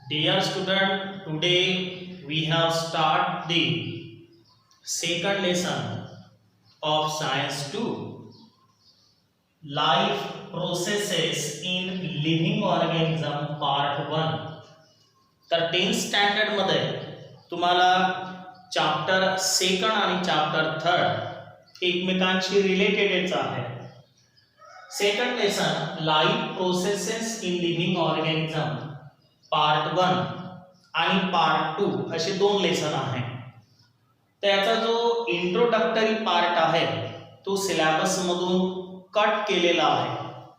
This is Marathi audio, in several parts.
Dear student, today we have start the second lesson of Science 2, Life Processes in Living Organism Part 1. तर 10th स्टँडर्ड मध्ये तुम्हाला चॅप्टर सेकंड आणि चॅप्टर थर्ड एकमेकांशी रिलेटेडच आहे. Second lesson life processes in living organism part 1 आणि पार्ट 2 असे दोन लेसन आहे. त्याचा जो इंट्रोडक्टरी पार्ट आहे तो सिलेबस मधून कट केलेला आहे.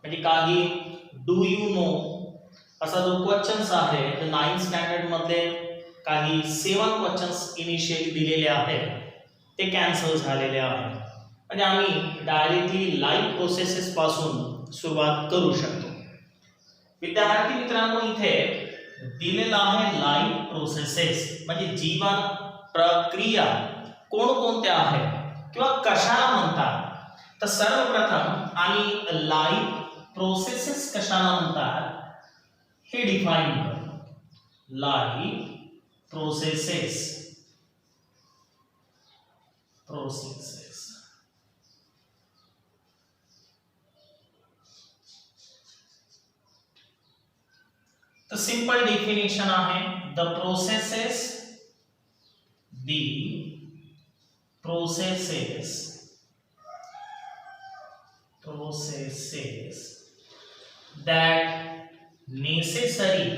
म्हणजे काही डू यू नो असा जो क्वेश्चन्स आहे ते 9th स्टँडर्ड मध्ये काही 7 क्वेश्चन्स इनिशियली दिलेले आहेत ते कॅन्सल झालेले आहेत. म्हणजे आम्ही डायरेक्टली लाईफ प्रोसेसेस पासून सुरुवात करू शकतो. विद्यार्थी मित्रांनो, इथे दिलेला आहे लाईफ प्रोसेसेस म्हणजे जीवन प्रक्रिया कोणकोणत्या आहेत किंवा कशाला म्हणतात. तर सर्वप्रथम आम्ही लाईफ प्रोसेसेस कशाला म्हणतात हे डिफाइन करू. Life processes The simple definition आहे the processes that necessary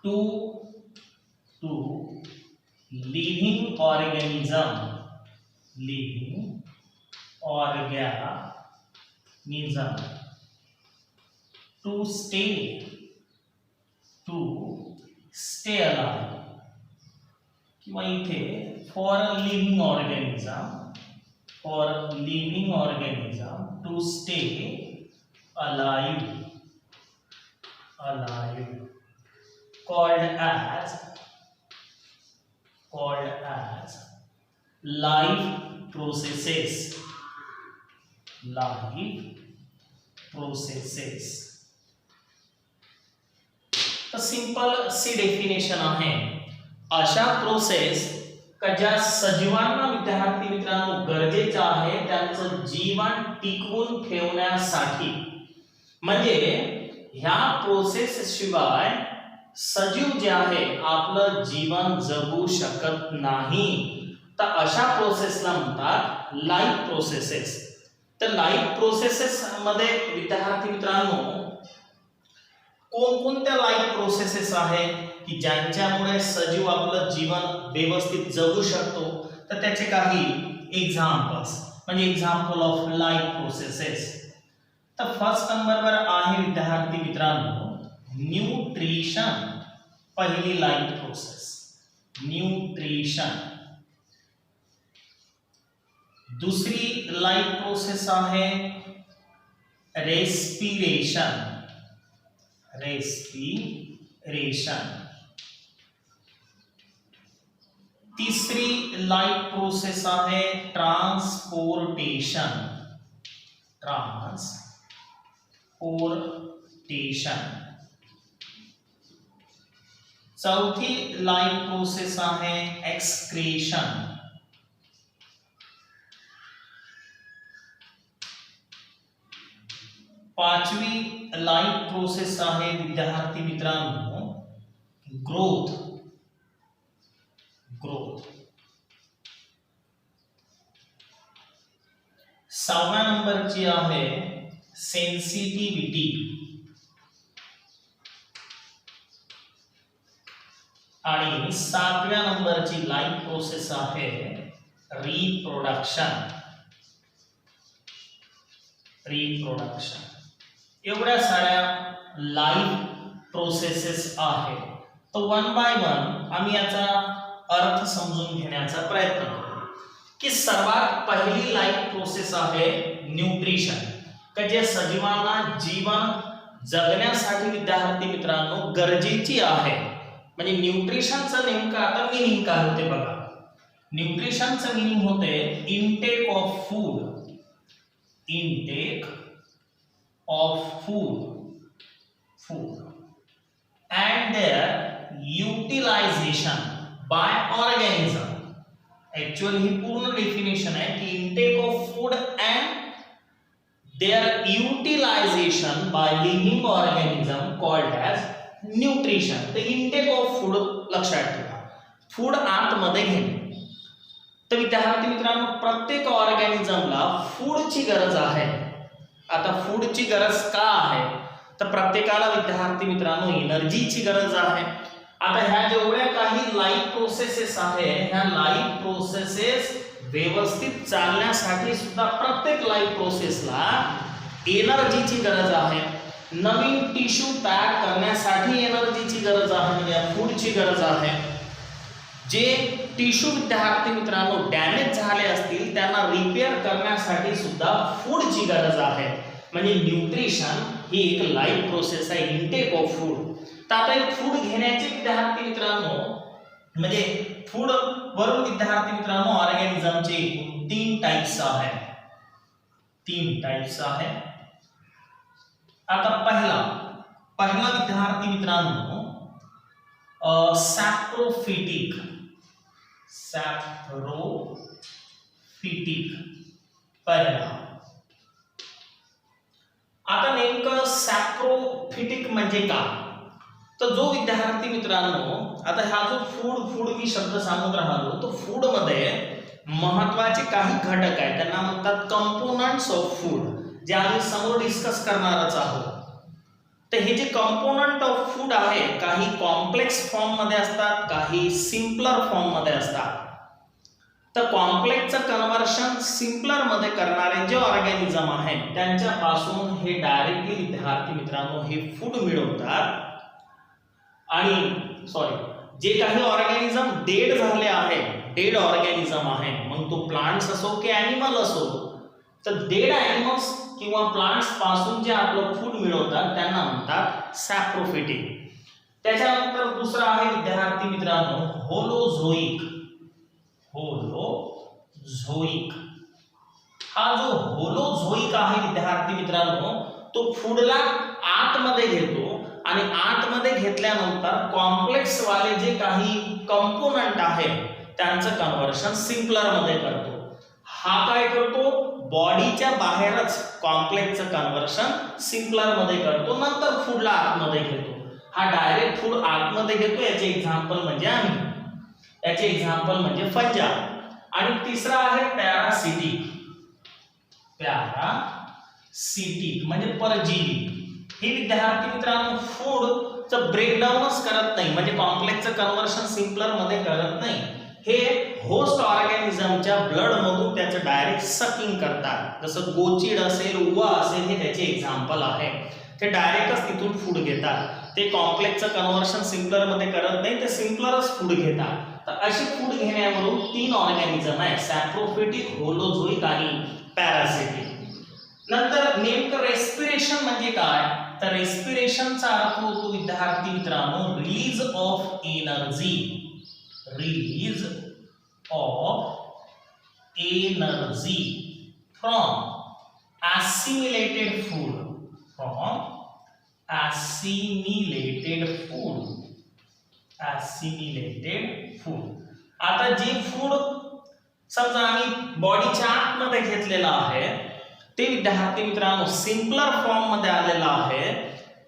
to living organism to stay alive किंवा इथे for living organism to stay alive called as life processes. तर सिंपल सी डेफिनेशन आहे अशा प्रोसेस का ज्या सजीवांना विद्यार्थी मित्रांनो गरजेचं आहे त्यांचं जीवन टिकवून ठेवण्यासाठी. म्हणजे ह्या प्रोसेस शिवाय सजीव जे आहे आपलं जीवन जगू शकत नाही. तर अशा प्रोसेसला म्हणतात लाईफ प्रोसेसेस. तर लाईफ प्रोसेसेस मध्ये विद्यार्थी मित्रांनो कोणकोणत्या लाईफ प्रोसेसेस आहेत की ज्यांच्यामुळे सजीव आपलं जीवन व्यवस्थित जगू शकतो. तर त्याचे काही एक्झाम्पल्स म्हणजे एक्झाम्पल ऑफ लाईफ प्रोसेसेस. तर फर्स्ट नंबरवर आहे विद्यार्थी मित्रांनो न्यूट्रिशन. पहिली लाईफ प्रोसेस न्यूट्रिशन. दुसरी लाईफ प्रोसेस आहे रेस्पिरेशन. तिसरी लाईफ प्रोसेस आहे ट्रांसपोर्टेशन. चौथी लाईफ प्रोसेस आहे एक्सक्रीशन. पाचवी लाईफ प्रोसेस आहे विद्यार्थी मित्रांनो ग्रोथ. सहाव्या नंबरची आहे सेन्सिटिव्हिटी. आणि सातव्या नंबरची लाईफ प्रोसेस आहे रिप्रोडक्शन. एवढ्या साऱ्या लाईफ प्रोसेसेस आहेत. तर वन बाय वन आम्ही याचा अर्थ समजून घेण्याचा प्रयत्न करू. की सर्वात पहिली लाईफ प्रोसेस आहे न्यूट्रिशन का जे सजीवांना जीवन जगण्यासाठी विद्यार्थी मित्रांनो गरजेची आहे. म्हणजे न्यूट्रिशनचं नेमकं आता मीनिंग काय होते बघा. न्यूट्रिशनचं मीनिंग होते intake of food, intake of food and their utilization by organism. Actually ही पूर्ण डेफिनेशन आहे की intake of food and their utilization by living organism called as nutrition. तर intake of food लक्षात ठेवा, फूड आतमध्ये घेणे. तर विद्यार्थी मित्रांनो, प्रत्येक ऑर्गॅनिझमला फूडची गरज आहे. आता फूडची गरज का आहे, तर प्रत्येकाला विद्यार्थी मित्रांनो एनर्जीची गरज आहे. आता ह्या जेवढ्या काही लाईफ प्रोसेसेस आहेत, ह्या लाईफ प्रोसेसेस व्यवस्थित चालण्यासाठी सुद्धा प्रत्येक लाईफ प्रोसेसला एनर्जीची गरज आहे. नवीन टिश्यू तयार करण्यासाठी एनर्जीची गरज आहे, म्हणजे फूडची गरज आहे. जे टिश्यू विद्यार्थी मित्रांनो डॅमेज झाले असतील त्यांना रिपेअर करण्यासाठी सुद्धा फूडची गरज आहे. म्हणजे न्यूट्रिशन ही एक लाईफ प्रोसेस आहे, इनटेक ऑफ फूड. तर आता एक फूड घेण्याचे विद्यार्थी मित्रांनो, म्हणजे फूड वरून विद्यार्थी मित्रांनो ऑर्गॅनिझमचे 3 टाइप्स आहेत. 3 टाइप्स आहेत. आता पहिला विद्यार्थी मित्रांनो सॅप्रोफिटिक पहिला. आता नेमकं सॅप्रोफिटिक म्हणजे काय, तर जो विद्यार्थी मित्रांनो, आता हा जो फूड मी शब्द सांगून राहिलो, तो फूड मध्ये महत्वाचे काही घटक आहेत, त्यांना म्हणतात कंपोनंट्स ऑफ फूड, जे आम्ही समोर डिस्कस करणारच आहोत. तर हे जे कंपोनंट ऑफ फूड आहे, काही कॉम्प्लेक्स फॉर्म मध्ये असतात, काही सिम्पलर फॉर्म मध्ये असतात. तर कॉम्प्लेक्सचं कन्व्हर्शन सिम्पलर मध्ये करणारे जे ऑर्गॅनिझम आहेत त्यांच्यापासून हे डायरेक्टली विद्यार्थी मित्रांनो हे फूड मिळवतात. आणि जे काही ऑर्गॅनिझम डेड झाले आहेत, डेड ऑर्गॅनिझम आहे, मग तो प्लांट्स असो की ॲनिमल असो, तर डेड ॲनिमल्स किंवा प्लांट्स पासून जे आपलं फूड मिळवतात त्यांना म्हणतात सॅप्रोफिटिक. त्याच्यानंतर दुसरा आहे विद्यार्थी मित्रांनो होलोझोइक. हा जो होलोझोइक आहे विद्यार्थी मित्रांनो, तो फूडला आतमध्ये घेतो आणि आतमध्ये घेतल्यानंतर कॉम्प्लेक्स वाले जे काही कंपोनंट आहेत त्यांचं कन्व्हर्शन सिम्पलर मध्ये करतो. हा काय करतो, बॉडीच्या बाहेरच कॉम्प्लेक्सचं कन्व्हर्शन सिम्पलर मध्ये करतो, नंतर फूडला आतमध्ये घेतो. हा डायरेक्ट फूड आतमध्ये घेतो. याचे एक्झाम्पल म्हणजे फंजा. आणि तिसरा आहे पॅरासिटिक म्हणजे परजीवी. हे विद्यार्थी मित्रांनो फूडचं ब्रेकडाऊनच करत नाही, म्हणजे कॉम्प्लेक्सचं कन्व्हर्शन सिम्पलर मध्ये करत नाही. हे होस्ट ऑर्गॅनिझमच्या ब्लड मधून त्याचं डायरेक्ट सकिंग करतात. जसं गोचिड असेल, उवा असेल, हे त्याचे एक्झाम्पल आहे. ते डायरेक्टच तिथून फूड घेतात. ते कॉम्प्लेक्सचं कन्व्हर्शन सिम्पलर मध्ये करत नाही, ते सिम्पलरच फूड घेतात. तर अशी फूड घेण्यावरून 3 ऑर्गॅनिझम आहे, सॅप्रोफिटिक, होलोझोइक आणि पॅरासिटिक. नंतर नेमकं रेस्पिरेशन म्हणजे काय, तर रेस्पिरेशनचा अर्थ होतो विद्यार्थी मित्रांनो release of energy from assimilated food. आता जे फूड समजा आम्ही बॉडीच्या आतमध्ये घेतलेलं आहे ते विद्यार्थी मित्रांनो सिम्पलर फॉर्म मध्ये आलेलं आहे.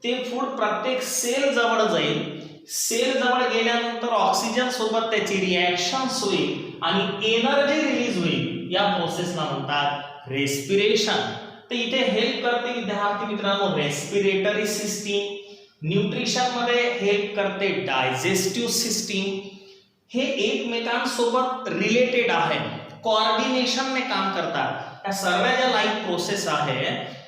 ते फूड प्रत्येक सेल जवळ जाईल. सेल जवळ गेल्यानंतर ऑक्सिजन सोबत त्याची रिॲक्शन्स होईल आणि एनर्जी रिलीज होईल. या प्रोसेसला म्हणतात रेस्पिरेशन. तर इथे हेल्प करते विद्यार्थी मित्रांनो रेस्पिरेटरी सिस्टीम. न्यूट्रिशन मध्ये हेल्प करते डायजेस्टिव्ह सिस्टीम. हे एकमेकांसोबत रिलेटेड आहे, कोऑर्डिनेशनने काम करतात. या सर्व ज्या लाईफ प्रोसेस आहे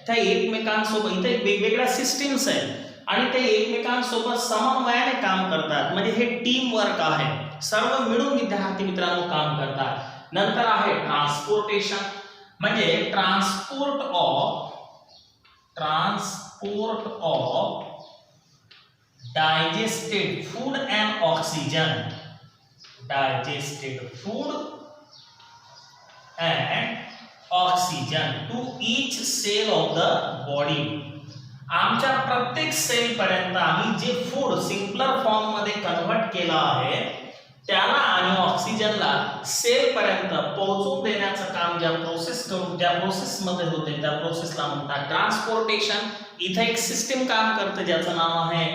त्या एकमेकांसोबत, इथे वेगवेगळ्या सिस्टीम्स आहेत आणि ते एकमेकांसोबत समन्वयाने काम करतात. म्हणजे हे टीम वर्क आहे, सर्व मिळून विद्यार्थी मित्रांनो काम करतात. नंतर आहे ट्रान्सपोर्टेशन, म्हणजे transport of digested food and oxygen. Digested food and oxygen to each cell of the body. आमच्या प्रत्येक सेल पर्यंत आम्ही जे फूड सिंपलर फॉर्म मध्ये कन्वर्ट केलं आहे त्याला आणि ऑक्सिजनला सेल पर्यंत पोहोचवून देण्याचं काम ज्या प्रोसेस मध्ये होते त्या प्रोसेसला म्हणतात ट्रान्सपोर्टेशन. इथे एक सिस्टीम काम करते ज्याचं नाव आहे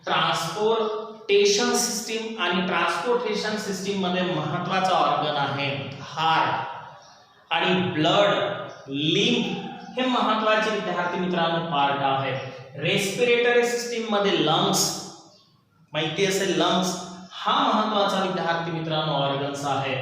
ट्रान्सपोर्टेशन सिस्टीम. आणि ट्रान्सपोर्टेशन सिस्टीम मध्ये महत्त्वाचा ऑर्गन आहे हार्ट आणि ब्लड लिंब हे महत्त्वाचे विद्यार्थी मित्रांनो पार्ट आहे. रेस्पिरेटरी सिस्टीम मध्ये लंग्स माहिती असेल, लंग्स हा महत्त्वाचा विद्यार्थी मित्रांनो ऑर्गन्स आहे.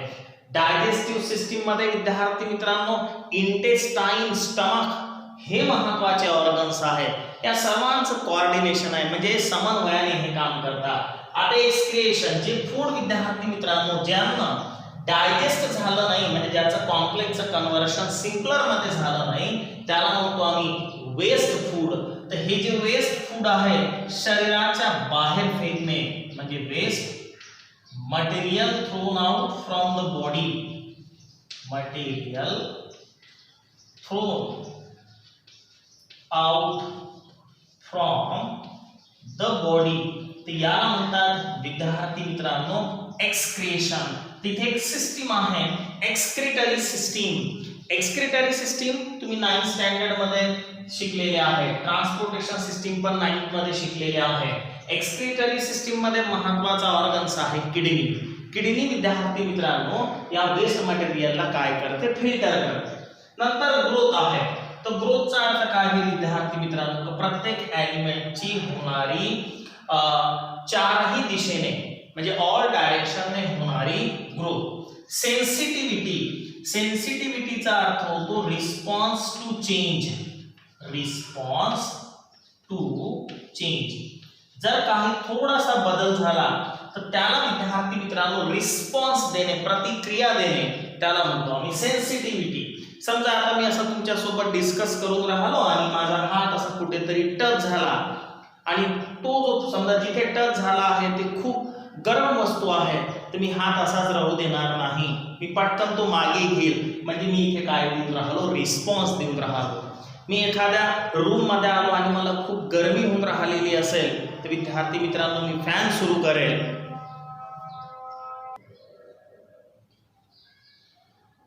डायजेस्टिव्ह सिस्टीम मध्ये विद्यार्थी मित्रांनो इंटेस्टाइन स्टमक हे महत्त्वाचे ऑर्गन्स आहेत. या सर्वांचं कोऑर्डिनेशन आहे म्हणजे समन्वयाने हे काम करतात. आता एक्सक्रिएशन जे फूड विद्यार्थी मित्रांनो ज्यांना डायजेस्ट झालं नाही म्हणजे ज्याचं कॉम्प्लेक्सचं कन्व्हर्शन सिंपलर मध्ये झालं नाही त्याला म्हणतो आम्ही वेस्ट फूड. तर हे जे वेस्ट फूड आहे शरीराच्या बाहेर फेकणे म्हणजे waste material thrown out from the body. Material thrown out from the body. तर याला म्हणतात विद्यार्थी मित्रांनो एक्सक्रिएशन. तिथे एक सिस्टीम आहे एक्सक्रिटरी सिस्टीम. एक्सक्रिटरी सिस्टीम तुम्ही 9th स्टँडर्ड मध्ये शिकलेले आहे. ट्रान्सपोर्टेशन सिस्टीम पण 9th मध्ये शिकलेले आहे. एक्सक्रिटरी सिस्टीम मध्ये महत्त्वाचा ऑर्गन्स आहे किडनी. किडनी विद्यार्थी मित्रांनो या वेस्ट मटेरियलला काय करते फिल्टर करते. नंतर ग्रोथ आहे. तर ग्रोथचा अर्थ काय आहे विद्यार्थी मित्रांनो प्रत्येक एलिमेंटची होणारी चारही दिशेने म्हणजे ऑल डायरेक्शनने होणारी ग्रोथ. सेन्सिटिव्हिटी. सेन्सिटिव्हिटीचा अर्थ होतो response to change. Response to change. जर काही थोडासा बदल झाला तर त्याला विद्यार्थी मित्रांनो रिस्पॉन्स देणे प्रतिक्रिया देणे त्याला म्हणतो आम्ही सेन्सिटिव्हिटी. समजा आता मी असं तुमच्या सोबत डिस्कस करून राहिलो आणि माझा हात असा कुठेतरी टच झाला आणि तो जो समजा जिथे टच झाला आहे ते खूप गरम वस्तू आहे तर मी हात असाच राहू देणार नाही. मी पटकन तो मागे घेईल म्हणजे मी इथे काय देऊन राहिलो रिस्पॉन्स देऊन राहिलो. मी एखाद्या रूम मध्ये आलो आणि मला खूप गरमी होऊन राहिलेली असेल तर विद्यार्थी मित्रांनो मी फॅन सुरू करेल.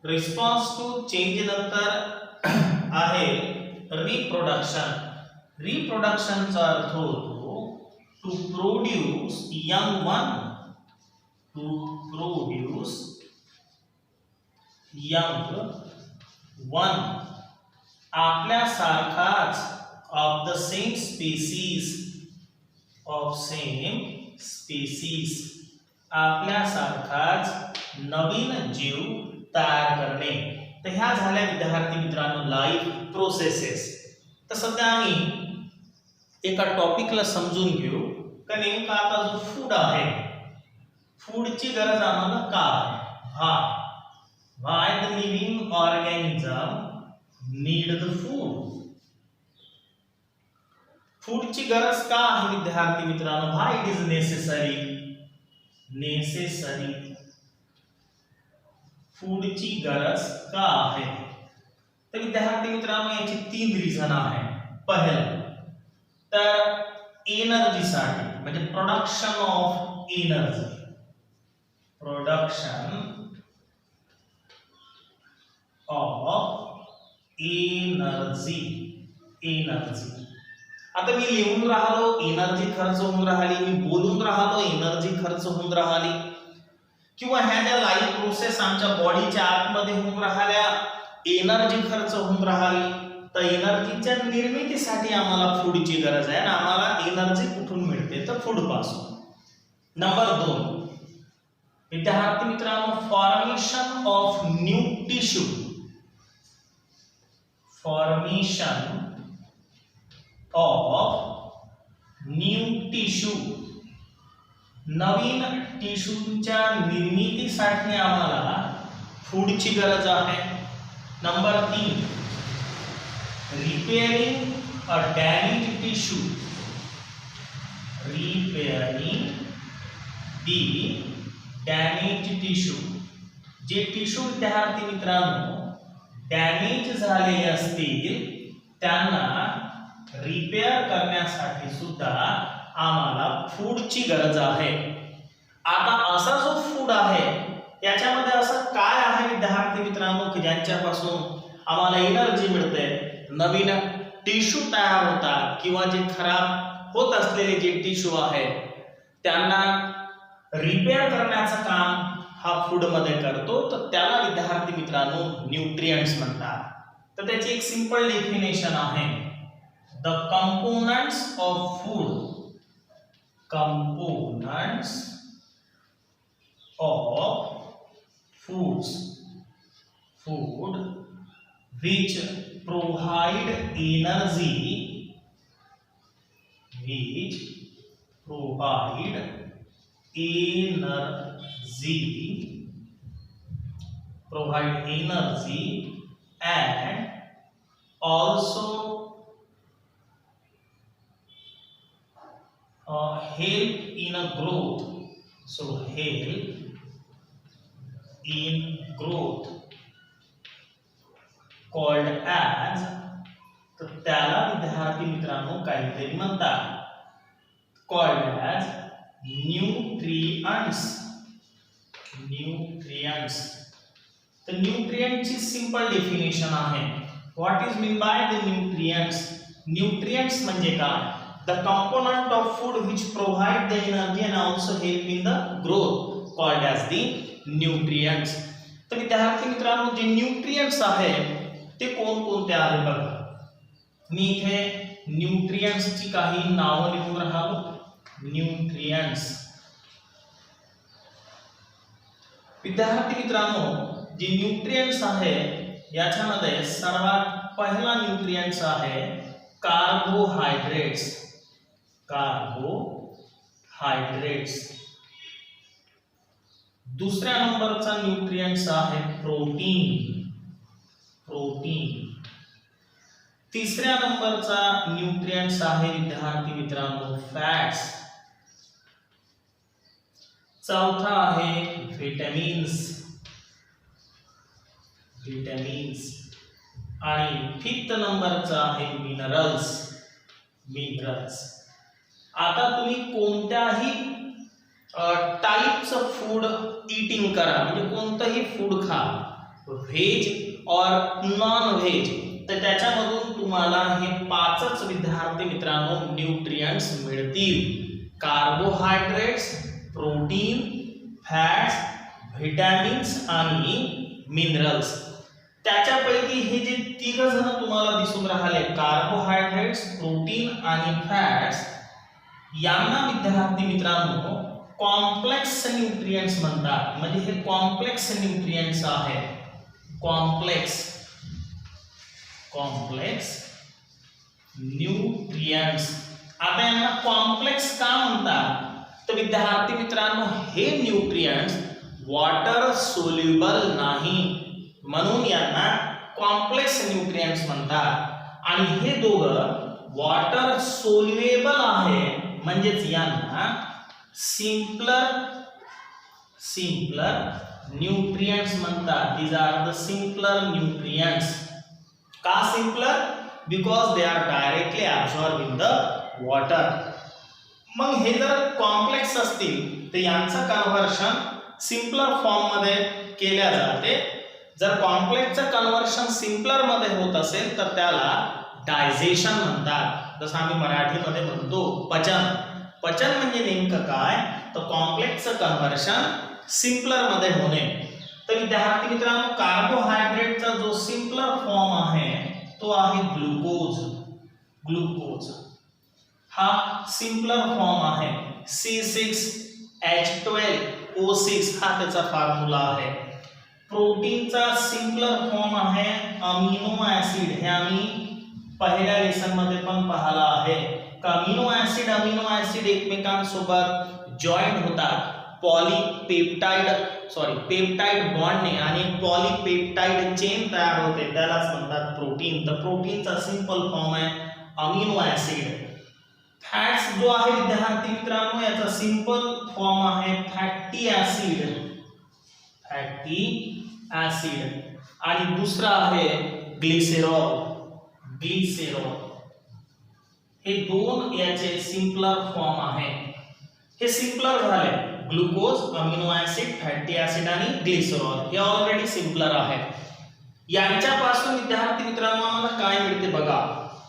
रिस्पॉन्स टू चेंज नंतर आहे रिप्रोडक्शन. रिप्रोडक्शनचा अर्थ होतो to produce young one. To produce young one. आपल्यासारखाच of the same species. Of same species. आपल्यासारखाच नवीन जीव तयार करणे. तर ह्या झाल्या विद्यार्थी मित्रांनो लाईफ प्रोसेसेस. तर सध्या आम्ही एका टॉपिकला समजून घेऊ का नेमका आता जो फूड आहे फूडची गरज आम्हाला का आहे. Why the living organism need the food. फूडची गरज का आहे विद्यार्थी मित्रांनो. Why it is necessary. Necessary. फूडची गरज का आहे तर विद्यार्थी मित्रांनो याची 3 रिझन आहे. पहिलं तर एनर्जीसाठी म्हणजे production of energy. Production of energy. Energy. आता मी लिहून राहिलो एनर्जी खर्च होऊन राहिली. मी बोलून राहिलो एनर्जी खर्च होऊन राहिली. किंवा ह्या ज्या लाईफ प्रोसेस आमच्या बॉडीच्या आतमध्ये होऊन राहिल्या एनर्जी खर्च होऊन राहिली. तर एनर्जीच्या निर्मितीसाठी आम्हाला फूडची गरज आहे आणि आम्हाला एनर्जी कुठून मिळते तर फूड पासून. नंबर 2 विद्यार्थी मित्रांनो formation of new tissue. Formation of new tissue. नवीन टिश्यूच्या निर्मितीसाठी आम्हाला फूडची गरज आहे. Number 3 repairing a damage tissue. Repairing the damage tissue. जे टिश्यू विद्यार्थी मित्रांनो डॅमेज झालेले असतील त्यांना रिपेअर करण्यासाठी सुद्धा आम्हाला फूडची गरज आहे. आता असा जो फूड आहे याच्यामध्ये असं काय आहे विद्यार्थी मित्रांनो की ज्यांच्यापासून आम्हाला एनर्जी मिळते, नवीन टिश्यू तयार होतात किंवा जे खराब होत असलेले जे टिश्यू आहेत त्यांना रिपेअर करण्याचं काम हा फूड मध्ये करतो. तर त्याला विद्यार्थी मित्रांनो न्यूट्रिएंट्स म्हणतात. तर त्याची एक सिंपल डेफिनेशन आहे, the components of food, components of food which provide energy, and also help in a growth. So help in growth called as, तर त्याला विद्यार्थी मित्रांनो काहीतरी म्हणतात, called as nutrients. तर न्यूट्रिएंटची सिंपल डेफिनेशन आहे. What is mean by the nutrients? Nutrients म्हणजे काय? The component of food which provide the energy and also help in the growth called as the nutrients. तर विद्यार्थी मित्रांनो जे न्यूट्रिएंट्स आहेत ते कोणकोणते आहेत बघा. मी इथे न्यूट्रिएंट्सची काही नावं लिहून राहिलो. न्यूट्रिएंट्स विद्यार्थी मित्रांनो जे न्यूट्रिएंट्स आहे याच्यामध्ये सर्वात पहिला न्यूट्रिएंट्स आहे कार्बोहायड्रेट्स. दुसऱ्या नंबरचा न्यूट्रिएंट्स आहे प्रोटीन. तिसऱ्या नंबरचा न्यूट्रिएंट्स आहे विद्यार्थी मित्रांनो फॅट्स. चौथा आहे विटॅमिन्स आणि फिफ्थ नंबरचा आहे मिनरल्स. आता तुम्ही कोणत्याही टाइपचं फूड ईटिंग करा, म्हणजे कोणतंही फूड खा, व्हेज और नॉन व्हेज, तर त्याच्यामधून तुम्हाला हे पाचच विद्यार्थी मित्रांनो न्यूट्रिएंट्स मिळतील. कार्बोहायड्रेट्स, प्रोटीन, फॅट्स, व्हिटॅमिन्स आणि मिनरल्स. त्याच्यापैकी हे जे तिघ जण तुम्हाला दिसून राहिले कार्बोहायड्रेट्स, प्रोटीन आणि फॅट्स, यांना विद्यार्थी मित्रांनो कॉम्प्लेक्स न्यूट्रिएंट्स म्हणतात. म्हणजे हे कॉम्प्लेक्स न्यूट्रिएंट्स आहेत. Complex nutrients. आता यांना कॉम्प्लेक्स का म्हणतात? तर विद्यार्थी मित्रांनो हे न्यूट्रिएंट्स वॉटर सोल्युबल नाही, म्हणून यांना कॉम्प्लेक्स न्यूट्रिएंट्स म्हणतात. आणि हे दोघं वॉटर सोल्युबल आहे, म्हणजेच यांना सिंपलर न्यूट्रिएंट्स म्हणतात. These are the simpler nutrients. का simpler? Because they are directly absorb in the water. मग हे जर कॉम्प्लेक्स असतील तर यांचं कन्व्हर्शन सिंपलर फॉर्म मध्ये केल्या जाते. जर कॉम्प्लेक्सचं कन्व्हर्शन सिंपलर मध्ये होत असेल तर त्याला डायजेशन म्हणतात. जसं आम्ही मराठीमध्ये म्हणतो पचन. पचन म्हणजे नेमकं काय? तर कॉम्प्लेक्सचं कन्व्हर्शन सिंपलर मध्ये होणे. तर विद्यार्थी मित्रांनो कार्बोहायड्रेटचा जो सिंपलर फॉर्म आहे तो आहे ग्लुकोज. हा सिंपलर फॉर्म आहे. C6H12O6 हा त्याचा फॉर्म्युला आहे. प्रोटीनचा सिंपलर फॉर्म आहे अमिनो ऍसिड. हे आम्ही पहिल्या लेसन मध्ये पण पाहिला आहे. अमिनो ऍसिड एकमेकांसोबत जॉईंट होतात पेप्टाइड बॉन्डने आणि पॉलीपेप्टाइड चेन तयार होते, त्यालाच म्हणतात प्रोटीन. तर प्रोटीनचा सिंपल फॉर्म आहे अमिनो ऍसिड. फॅट्स जो आहे विद्यार्थी मित्रांनो याचा सिंपल फॉर्म आहे फॅटी ऍसिड. फॅटी ऍसिड आणि दुसरा आहे ग्लिसेरॉल. ग्लिसेरॉल हे दोन याचे सिंपलर फॉर्म आहे. हे सिंपलर झाले, glucose, amino acid, fatty acid आणि ग्लिसरॉल हे ऑलरेडी सिंपलर आहे. यांच्यापासून विद्यार्थी मित्रांनो आम्हाला काय मिळते बघा.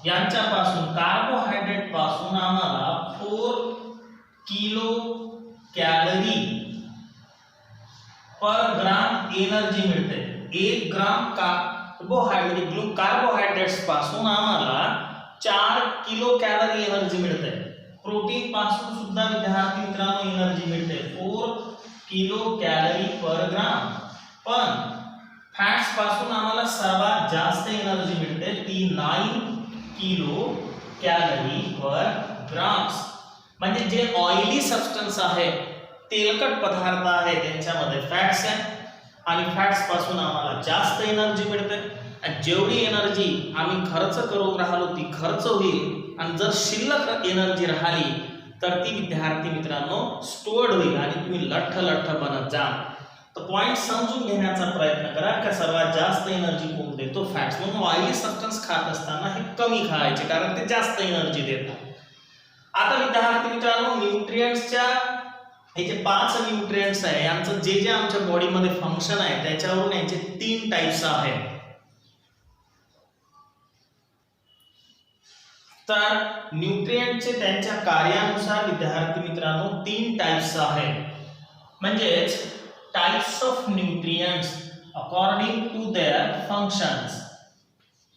यांच्यापासून कार्बोहायड्रेट पासून आम्हाला 4 किलो कॅलरी पर ग्राम एनर्जी मिळते. 1 ग्राम कार्बोहायड्रेट्स पासून आम्हाला 4 किलो कॅलरी एनर्जी मिळते. प्रोटीन पासून सुद्धा विद्यार्थी मित्रांनो एनर्जी मिळते 4 किलो कॅलरी पर ग्राम. पण फॅट्स पासून आम्हाला सर्वात जास्त एनर्जी मिळते ती 9 किलो कॅलरी पर ग्राम्स. म्हणजे जे ऑइली सबस्टन्स आहे, तेलकट पदार्थ आहे, त्यांच्यामध्ये फॅट्स आहे आणि फॅट्स पासून आम्हाला जास्त एनर्जी मिळते. आणि जेवढी एनर्जी आम्ही खर्च करून राहिलो ती खर्च होईल आणि जर शिल्लक एनर्जी राहिली तर ती विद्यार्थी मित्रांनो स्टोअर्ड होईल आणि तुम्ही लठ्ठ बनत जा. तर पॉइंट समजून घेण्याचा प्रयत्न करा की सर्वात जास्त एनर्जी कोण देतो? फॅट्स. म्हणून ऑइली सबस्टन्स खात असताना हे कमी खायचे कारण ते जास्त एनर्जी देतात. आता विद्यार्थी मित्रांनो न्यूट्रिएंट्सच्या हे जे 5 न्यूट्रिएंट्स आहे यांचं जे जे आमच्या बॉडीमध्ये फंक्शन आहे त्याच्यावरून यांचे 3 टाइप्स आहेत. तर न्यूट्रिएंटचे त्यांच्या कार्यानुसार विद्यार्थी मित्रांनो 3 टाइप्स आहेत. म्हणजेच types of nutrients according to their functions.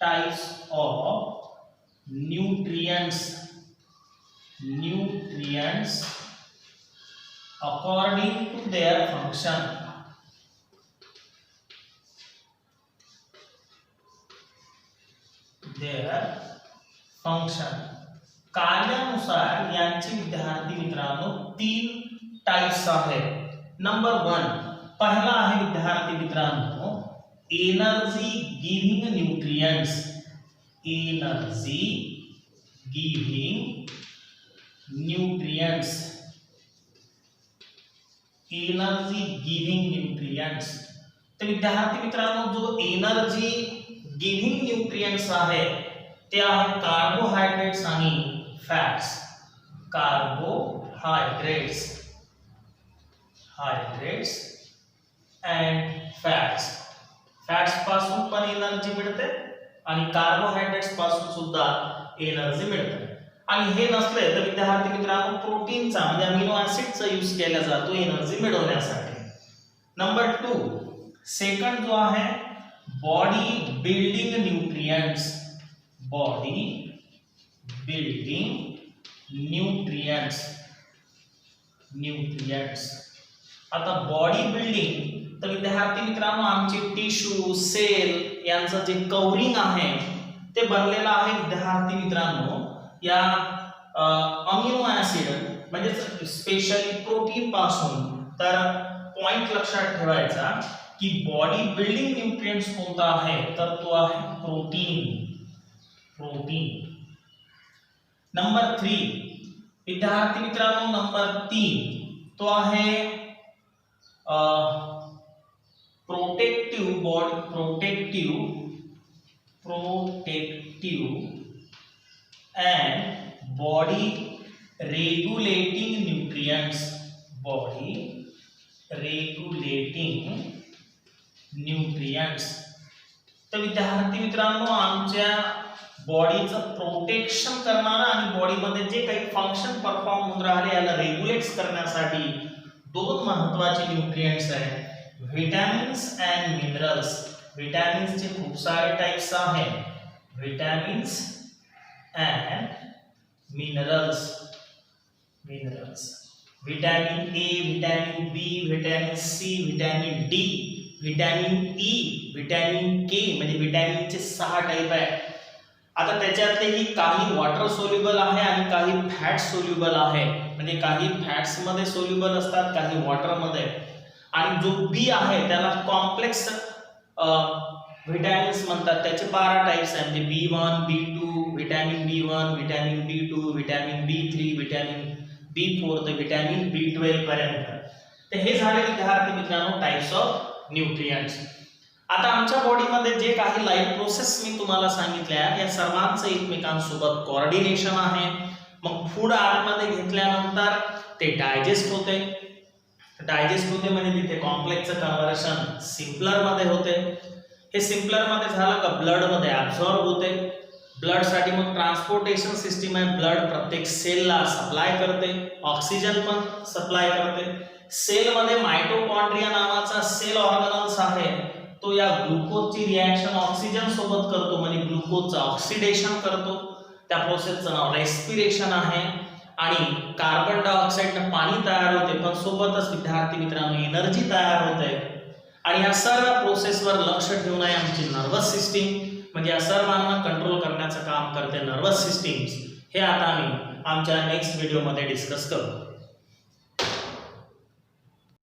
Types of nutrients according to their function. कार्यानुसार यांचे विद्यार्थी मित्रांनो 3 टाइप्स आहेत. नंबर 1 पहिला आहे विद्यार्थी मित्रांनो energy giving nutrients. Energy giving nutrients. Energy giving nutrients. तर विद्यार्थी मित्रांनो जो एनर्जी गिव्हिंग न्यूट्रिएंट्स आहे ते आहे कार्बोहायड्रेट्स आणि fats. Carbohydrates and fats. Fats पासून पण एनर्जी मिळते आणि कार्बोहायड्रेट्स पासून सुद्धा एनर्जी मिळते. आणि हे नसले तर विद्यार्थी मित्रांनो प्रोटीनचा म्हणजे अमिनो ऍसिडचा यूज केला जातो एनर्जी मिळवण्यासाठी. नंबर 2 सेकंड जो आहे body building nutrients. Body building nutrients. आता बॉडी बिल्डिंग तर विद्यार्थी मित्रांनो आमचे टिश्यू सेल यांचं जे कवरिंग आहे ते बनलेलं आहे विद्यार्थी मित्रांनो या अमिनो ऍसिड म्हणजे स्पेशली प्रोटीन पासून. तर पॉइंट लक्षात ठेवायचा की बॉडी बिल्डिंग न्यूट्रिएंट्स कोणता आहे तर तो आहे प्रोटीन. नंबर 3 विद्यार्थी मित्रांनो नंबर 3 तो आहे protective and body regulating nutrients. Body regulating nutrients. तर विद्यार्थी मित्रांनो आमच्या बॉडीचं प्रोटेक्शन करणारा आणि बॉडीमध्ये जे काही फंक्शन परफॉर्म होऊन राहिले याला रेग्युलेट करण्यासाठी 2 महत्त्वाचे न्यूट्रिएंट्स आहेत विटॅमिन्स अँड मिनरल्स. विटॅमिन्सचे खूप सारे टाइप्स आहेत. Vitamins and minerals. Vitamin A, vitamin B, vitamin C, vitamin D, vitamin E, vitamin K म्हणजे विटॅमिनचे 6 टाइप आहे. आता त्याच्यातलेही काही वॉटर सोल्युबल आहे आणि काही फॅट सोल्युबल आहे. म्हणजे काही फॅट्स मध्ये सोल्युबल असतात काही वॉटर मध्ये. आणि जो बी आहे त्याला कॉम्प्लेक्स विटॅमिन्स म्हणतात. त्याचे 12 टाइप्स आहेत म्हणजे B1, B2, vitamin B1, vitamin B2, vitamin B3, vitamin B4 ते विटॅमिन B12 पर्यंत. तर हे झाले विद्यार्थी मित्रांनो टाइप्स ऑफ न्यूट्रिएंट्स. आता आमच्या बॉडीमध्ये जे काही लाईफ प्रोसेस मी तुम्हाला सांगितल्या या सर्वांचं एकमेकांसोबत कोऑर्डिनेशन आहे. मग फूड आतमध्ये घेतल्यानंतर ते डायजेस्ट होते म्हणजे तिथे कॉम्प्लेक्सचं कन्व्हर्शन सिम्पलर मध्ये होते. हे सिम्पलर मध्ये झालं का ब्लड मध्ये ऍब्सॉर्ब होते. ब्लड साठी मग ट्रान्सपोर्टेशन सिस्टीम आहे. ब्लड प्रत्येक सेलला सप्लाय करते, ऑक्सिजन पण सप्लाय करते. सेल मध्ये मायटोकॉन्ड्रिया नावाचा सेल ऑर्गनल्स आहे. तो या ग्लुकोजची रिएक्शन ऑक्सिजन सोबत करतो म्हणजे ग्लुकोजचं ऑक्सिडेशन करतो. त्या प्रोसेसचं नाव रेस्पिरेशन आहे. आणि कार्बन डायऑक्साइडनं पाणी तयार होते पण सोबतच विद्यार्थी मित्रांनो एनर्जी तयार होते. आणि या सर्व प्रोसेसवर लक्ष ठेवून आहे आमची नर्वस सिस्टीम म्हणजे या सर्वांना कंट्रोल करण्याचं काम करते नर्वस सिस्टीम. हे आता आम्ही आमच्या नेक्स्ट व्हिडिओमध्ये डिस्कस करू.